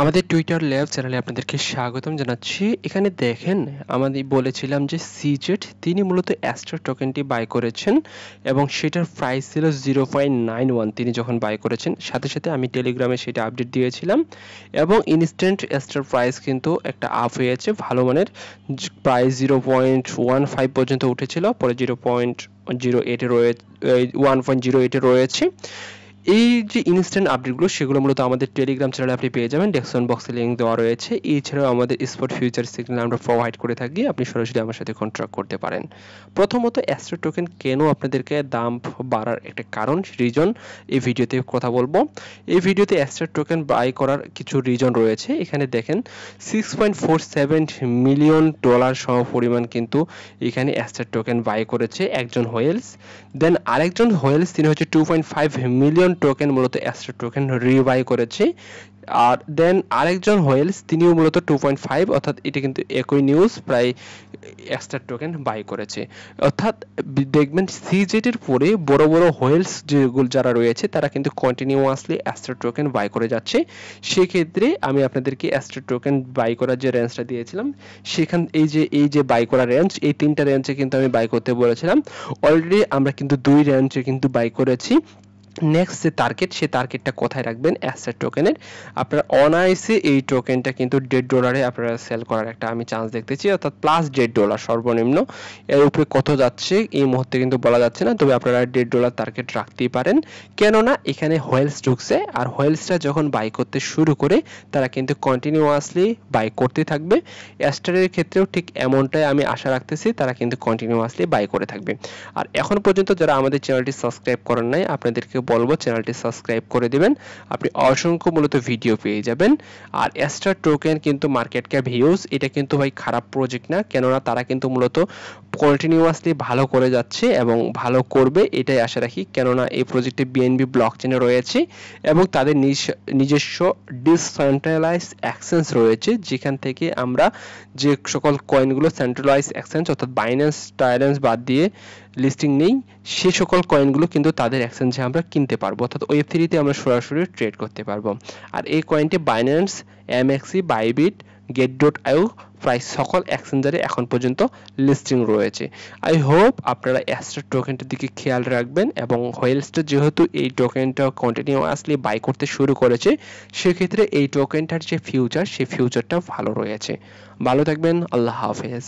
আমাদের Twitter lab চ্যানেলে আপনাদেরকে স্বাগতম জানাচ্ছি। এখানে দেখেন আমাদের বলেছিলাম যে সিজেট তিনি মূলত অ্যাস্ট্রা টোকেনটি বাই করেছেন এবং সেটার প্রাইস ছিল 0.91 তিনি যখন বাই করেছেন সাথে সাথে আমি টেলিগ্রামে সেটা আপডেট দিয়েছিলাম এবং ইনস্ট্যান্ট অ্যাস্ট্রার প্রাইস কিন্তু একটা আপ হয়েছে ভালো মানের প্রাইস 0.15 পর্যন্ত উঠেছিল পরে 0.08 এ রয়েছে 1.08 এ রয়েছে। এই যে ইনস্ট্যান্ট আপডেটগুলো সেগুলো মূলত আমাদের টেলিগ্রাম চ্যানেলে আপনি পেয়ে যাবেন, ডেসক্রিপশন বক্সে লিংক দেওয়া রয়েছে। এছাড়াও আমাদের স্পট ফিউচার সিগন্যাল আমরা প্রোভাইড করে থাকি, আপনি সরাসরি আমার সাথে কন্ট্রাক্ট করতে পারেন। প্রথমত অ্যাস্ট্রা টোকেন কেন আপনাদেরকে দাম বাড়ার একটা কারণ রিজন এই ভিডিওতে কথা বলবো। এই ভিডিওতে অ্যাস্ট্রা টোকেন বাই করার কিছু রিজন রয়েছে। এখানে দেখেন 6.47 মিলিয়ন ডলার সম পরিমাণ কিন্তু এখানে অ্যাস্ট্রা টোকেন বাই করেছে একজন হোয়েলস। দেন আরেকজন হোয়েলস তিনি হচ্ছে 2.5 মিলিয়ন টোকেন মূলত অ্যাস্ট্রা টোকেন রিবাই করেছে। আর দেন আরেকজন হোয়েলস তিনিও মূলত 2.5 অর্থাৎ এটা কিন্তু একই নিউজ প্রায় অ্যাস্ট্রা টোকেন বাই করেছে। অর্থাৎ দেখবেন সিজেট এর পরে বড় বড় হোয়েলস যেগুলো যারা রয়েছে তারা কিন্তু কন্টিনিউয়াসলি অ্যাস্ট্রা টোকেন বাই করে যাচ্ছে। সেক্ষেত্রে আমি আপনাদেরকে অ্যাস্ট্রা টোকেন বাই করার যে রেঞ্জটা দিয়েছিলাম সেখান এই যে বাই করা রেঞ্জ এই তিনটা রেঞ্জে কিন্তু আমি বাই করতে বলেছিলাম। অলরেডি আমরা কিন্তু দুই রেঞ্জে কিন্তু বাই করেছি। নেক্সট যে টার্গেট সেই টার্গেটটা কোথায় রাখবেন অ্যাস্ট্রা টোকেনের আপনারা অনায়াসে এই টোকেনটা কিন্তু $1.5 আপনারা সেল করার একটা আমি চান্স দেখতেছি, অর্থাৎ প্লাস $1.5 সর্বনিম্ন। এর উপরে কত যাচ্ছে এই মুহূর্তে কিন্তু বলা যাচ্ছে না, তবে আপনারা $1.5 টার্গেট রাখতেই পারেন। কেননা এখানে হোয়েলস ঢুকছে আর হোয়েলসটা যখন বাই করতে শুরু করে তারা কিন্তু কন্টিনিউয়াসলি বাই করতে থাকবে। অ্যাস্ট্রার ক্ষেত্রেও ঠিক এমনটাই আমি আশা রাখতেছি, তারা কিন্তু কন্টিনিউয়াসলি বাই করে থাকবে। আর এখন পর্যন্ত যারা আমাদের চ্যানেলটি সাবস্ক্রাইব করেন নাই আপনাদেরকে বলবো চ্যানেলটি সাবস্ক্রাইব করে দিবেন, আপনি অসংখ্য মূলত ভিডিও পেয়ে যাবেন। আর অ্যাস্ট্রা টোকেন কিন্তু মার্কেট ক্যাপ হিউজ, এটা কিন্তু ভাই খারাপ প্রজেক্ট না, কেননা তারা কিন্তু মূলত কন্টিনিউয়াসলি ভালো করে যাচ্ছে এবং ভালো করবে এটাই আশা রাখি। কেননা এই প্রজেক্টে বিএনবি ব্লকচেনে রয়েছে এবং তাদের নিজস্ব ডিসেন্ট্রালাইজড এক্সচেঞ্জ রয়েছে, যেখান থেকে আমরা যে সকল কয়েনগুলো সেন্ট্রালাইজড এক্সচেঞ্জ অর্থাৎ বাইন্যান্স টাইলেন্স বাদ দিয়ে লিস্টিং নেই সে সকল কয়েনগুলো কিন্তু তাদের এক্সচেঞ্জে আমরা কিনতে পারবো, অর্থাৎ ওয়েব3 আমরা সরাসরি ট্রেড করতে পারবো। আর এই কয়েনটি বাইন্যান্স, এমএক্সি, বাইবিট, গেট.আইও প্রায় সকল এক্সচেঞ্জারে এখন পর্যন্ত লিস্টিং রয়েছে। আই হোপ আপনারা অ্যাস্ট্রা টোকেনটার দিকে খেয়াল রাখবেন এবং হোয়েলসটা যেহেতু এই টোকেনটা কন্টিনিউয়াসলি বাই করতে শুরু করেছে সেক্ষেত্রে এই টোকেনটার যে ফিউচার সেই ফিউচারটা ভালো রয়েছে। ভালো থাকবেন, আল্লাহ হাফেজ।